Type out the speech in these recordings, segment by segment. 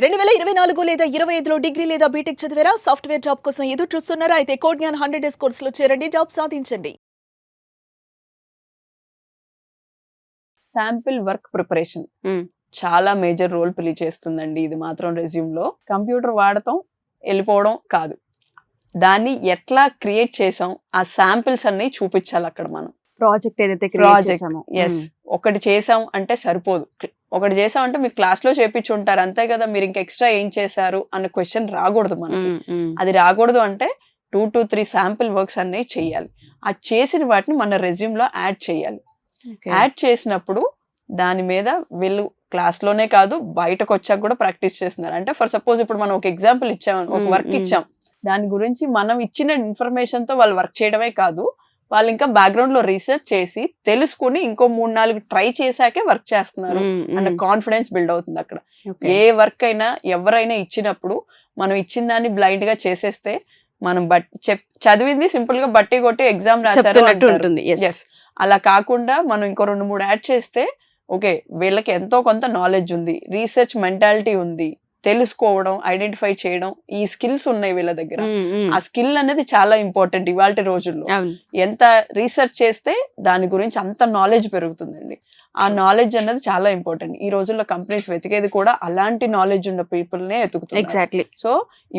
2024 లేదా 25లో డిగ్రీ లేదా బీటెక్ చదివారా? సాఫ్ట్‌వేర్ జాబ్ కోసం ఎదురు చూస్తున్నారా? అయితే కోడ్ జ్ఞాన్ 100 డేస్ కోర్సులో చేరండి, జాబ్ సాధించండి. శాంపిల్ వర్క్ ప్రిపరేషన్ చాలా మేజర్ రోల్ ప్లే చేస్తుందండి. ఇది మాత్రం రెజ్యూమ్లో కంప్యూటర్ వాడటం వెళ్ళిపోవడం కాదు, దాన్ని ఎట్లా క్రియేట్ చేసాం ఆ శాంపిల్స్ అన్ని చూపించాలి అక్కడ. మనం ప్రాజెక్ట్ ఏదైతే ఎస్ ఒకటి చేసాం అంటే సరిపోదు. ఒకటి చేసాం అంటే మీకు క్లాస్ లో చేపించుంటారు అంతే కదా, మీరు ఇంక ఎక్స్ట్రా ఏం చేశారు అన్న క్వశ్చన్ రాకూడదు మనకి. అది రాకూడదు అంటే 2 to 3 శాంపిల్ వర్క్స్ అన్ని చెయ్యాలి. ఆ చేసిన వాటిని మన రెజ్యూమ్ లో యాడ్ చేయాలి. యాడ్ చేసినప్పుడు దాని మీద వీళ్ళు క్లాస్ లోనే కాదు బయటకు వచ్చాక కూడా ప్రాక్టీస్ చేస్తున్నారు. అంటే ఫర్ సపోజ్ ఇప్పుడు మనం ఒక ఎగ్జాంపుల్ ఇచ్చాం, ఒక వర్క్ ఇచ్చాం, దాని గురించి మనం ఇచ్చిన ఇన్ఫర్మేషన్ తో వాళ్ళు వర్క్ చేయడమే కాదు, వాళ్ళు ఇంకా బ్యాక్గ్రౌండ్ లో రీసెర్చ్ చేసి తెలుసుకుని ఇంకో 3-4 ట్రై చేశాకే వర్క్ చేస్తున్నారు అన్న కాన్ఫిడెన్స్ బిల్డ్ అవుతుంది అక్కడ. ఏ వర్క్ అయినా ఎవరైనా ఇచ్చినప్పుడు మనం ఇచ్చిన దాన్ని బ్లైండ్ గా చేసేస్తే మనం చదివింది సింపుల్ గా బట్టి కొట్టి ఎగ్జామ్ రాశారు. అలా కాకుండా మనం ఇంకో 2-3 యాడ్ చేస్తే ఓకే వీళ్ళకి ఎంతో కొంత నాలెడ్జ్ ఉంది, రీసెర్చ్ మెంటాలిటీ ఉంది, తెలుసుకోవడం, ఐడెంటిఫై చేయడం, ఈ స్కిల్స్ ఉన్నాయి వీళ్ళ దగ్గర. ఆ స్కిల్ అనేది చాలా ఇంపార్టెంట్ ఇవాళ రోజుల్లో. ఎంత రీసెర్చ్ చేస్తే దాని గురించి అంత నాలెడ్జ్ పెరుగుతుందండి. ఆ నాలెడ్జ్ అనేది చాలా ఇంపార్టెంట్. ఈ రోజుల్లో కంపెనీస్ వెతికేది కూడా అలాంటి నాలెడ్జ్ ఉన్న పీపుల్ నే వెతుకుతున్నారు. ఎగ్జాక్ట్లీ. సో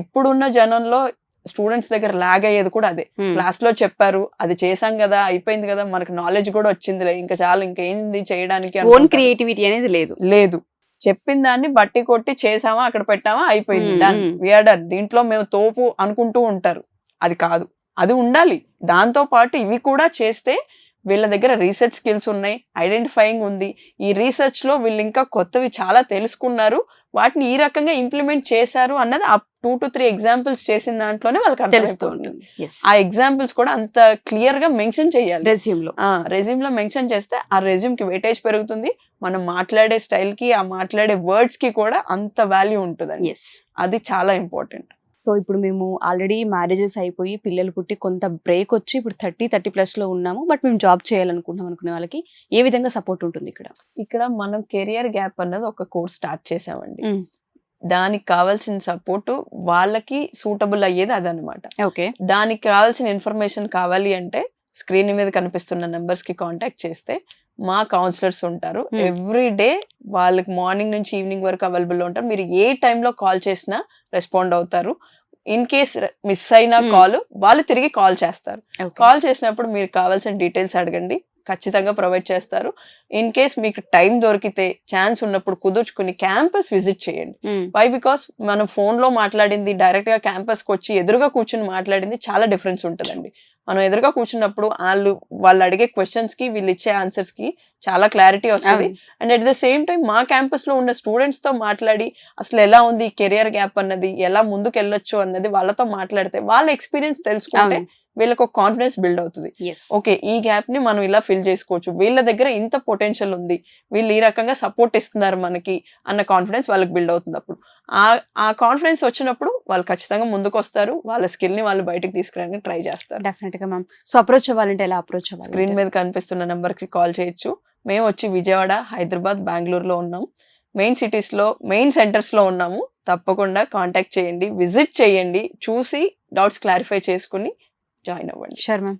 ఇప్పుడున్న జనంలో స్టూడెంట్స్ దగ్గర లాగ్ అయ్యేది కూడా అదే. క్లాస్ లో చెప్పారు, అది చేసాం కదా, అయిపోయింది కదా, మనకు నాలెడ్జ్ కూడా వచ్చిందిలే, ఇంకా చాలా ఇంకేంది చేయడానికి, ఓన్ క్రియేటివిటీ అనేది లేదు. చెప్పిన దాన్ని బట్టి కొట్టి చేసామా, అక్కడ పెట్టామా, అయిపోయింది, డన్, వీఆర్ డన్, దీంట్లో మేము తోపు అనుకుంటూ ఉంటారు. అది కాదు, అది ఉండాలి. దాంతో పాటు ఇవి కూడా చేస్తే వీళ్ళ దగ్గర రీసెర్చ్ స్కిల్స్ ఉన్నాయి, ఐడెంటిఫైయింగ్ ఉంది. ఈ రీసెర్చ్ లో వీళ్ళు ఇంకా కొత్తవి చాలా తెలుసుకున్నారు, వాటిని ఈ రకంగా ఇంప్లిమెంట్ చేశారు అన్నది ఆ 2 to 3 ఎగ్జాంపుల్స్ చేసిన దాంట్లోనే వాళ్ళకి తెలుస్తుంది. ఆ ఎగ్జాంపుల్స్ కూడా అంత క్లియర్ గా మెన్షన్ చేయాలి రెజ్యూమ్ లో మెన్షన్ చేస్తే ఆ రెజ్యూమ్ కి వెయిటేజ్ పెరుగుతుంది. మనం మాట్లాడే స్టైల్ కి, ఆ మాట్లాడే వర్డ్స్ కి కూడా అంత వాల్యూ ఉంటుందండి. అది చాలా ఇంపార్టెంట్. సో ఇప్పుడు మేము ఆల్రెడీ మ్యారేజెస్ అయిపోయి పిల్లలు పుట్టి కొంత బ్రేక్ వచ్చి ఇప్పుడు 30+ లో ఉన్నాము, బట్ మేము జాబ్ చేయాలనుకుంటున్నాం అనుకునే వాళ్ళకి ఏ విధంగా సపోర్ట్ ఉంటుంది ఇక్కడ మనం కెరియర్ గ్యాప్ అన్నది ఒక కోర్స్ స్టార్ట్ చేసామండి. దానికి కావాల్సిన సపోర్ట్ వాళ్ళకి సూటబుల్ అయ్యేది అదనమాట. దానికి కావాల్సిన ఇన్ఫర్మేషన్ కావాలి అంటే స్క్రీన్ మీద కనిపిస్తున్న నెంబర్స్ కి కాంటాక్ట్ చేస్తే మా కౌన్సిలర్స్ ఉంటారు. ఎవ్రీ డే వాళ్ళకి మార్నింగ్ నుంచి ఈవినింగ్ వరకు అవైలబుల్ ఉంటారు. మీరు ఏ టైంలో కాల్ చేసినా రెస్పాండ్ అవుతారు. ఇన్ కేస్ మిస్ అయిన కాల్ వాళ్ళు తిరిగి కాల్ చేస్తారు. కాల్ చేసినప్పుడు మీరు కావాల్సిన డీటెయిల్స్ అడగండి, ఖచ్చితంగా ప్రొవైడ్ చేస్తారు. ఇన్ కేస్ మీకు టైం దొరికితే, ఛాన్స్ ఉన్నప్పుడు కుదుర్చుకుని క్యాంపస్ విజిట్ చేయండి. వై బికాస్ మనం ఫోన్ లో మాట్లాడింది డైరెక్ట్ గా క్యాంపస్ కి వచ్చి ఎదురుగా కూర్చుని మాట్లాడింది చాలా డిఫరెన్స్ ఉంటుందండి. మనం ఎదురుగా కూర్చున్నప్పుడు వాళ్ళు అడిగే క్వశ్చన్స్ కి వీళ్ళు ఇచ్చే ఆన్సర్స్ కి చాలా క్లారిటీ వస్తుంది. And at the same time మా క్యాంపస్ లో ఉన్న స్టూడెంట్స్ తో మాట్లాడి అసలు ఎలా ఉంది కెరియర్ గ్యాప్ అన్నది, ఎలా ముందుకు వెళ్ళొచ్చు అన్నది వాళ్ళతో మాట్లాడితే వాళ్ళ ఎక్స్పీరియన్స్ తెలుసుకుంటే వీళ్ళకి ఒక కాన్ఫిడెన్స్ బిల్డ్ అవుతుంది. ఓకే ఈ గ్యాప్ ని మనం ఇలా ఫిల్ చేసుకోవచ్చు, వీళ్ళ దగ్గర ఇంత పొటెన్షియల్ ఉంది, వీళ్ళు ఈ రకంగా సపోర్ట్ ఇస్తున్నారు మనకి అన్న కాన్ఫిడెన్స్ వాళ్ళకి బిల్డ్ అవుతుంది. అప్పుడు ఆ కాన్ఫిడెన్స్ వచ్చినప్పుడు వాళ్ళు ఖచ్చితంగా ముందుకు వస్తారు, వాళ్ళ స్కిల్ ని వాళ్ళు బయటకు తీసుకురావడానికి ట్రై చేస్తారు. డెఫినెట్ గా మ్యామ్. సో అప్రోచ్ అవ్వాలంటే ఎలా అప్రోచ్ అవ్వాలి? స్క్రీన్ మీద కనిపిస్తున్న నెంబర్ కి కాల్ చేయొచ్చు. మేము వచ్చి విజయవాడ, హైదరాబాద్, బెంగళూరులో ఉన్నాం. మెయిన్ సిటీస్ లో, మెయిన్ సెంటర్స్ లో ఉన్నాము. తప్పకుండా కాంటాక్ట్ చేయండి, విజిట్ చేయండి, చూసి డౌట్స్ క్లారిఫై చేసుకుని జాయిన్ అవ్వండి. Sure ma'am.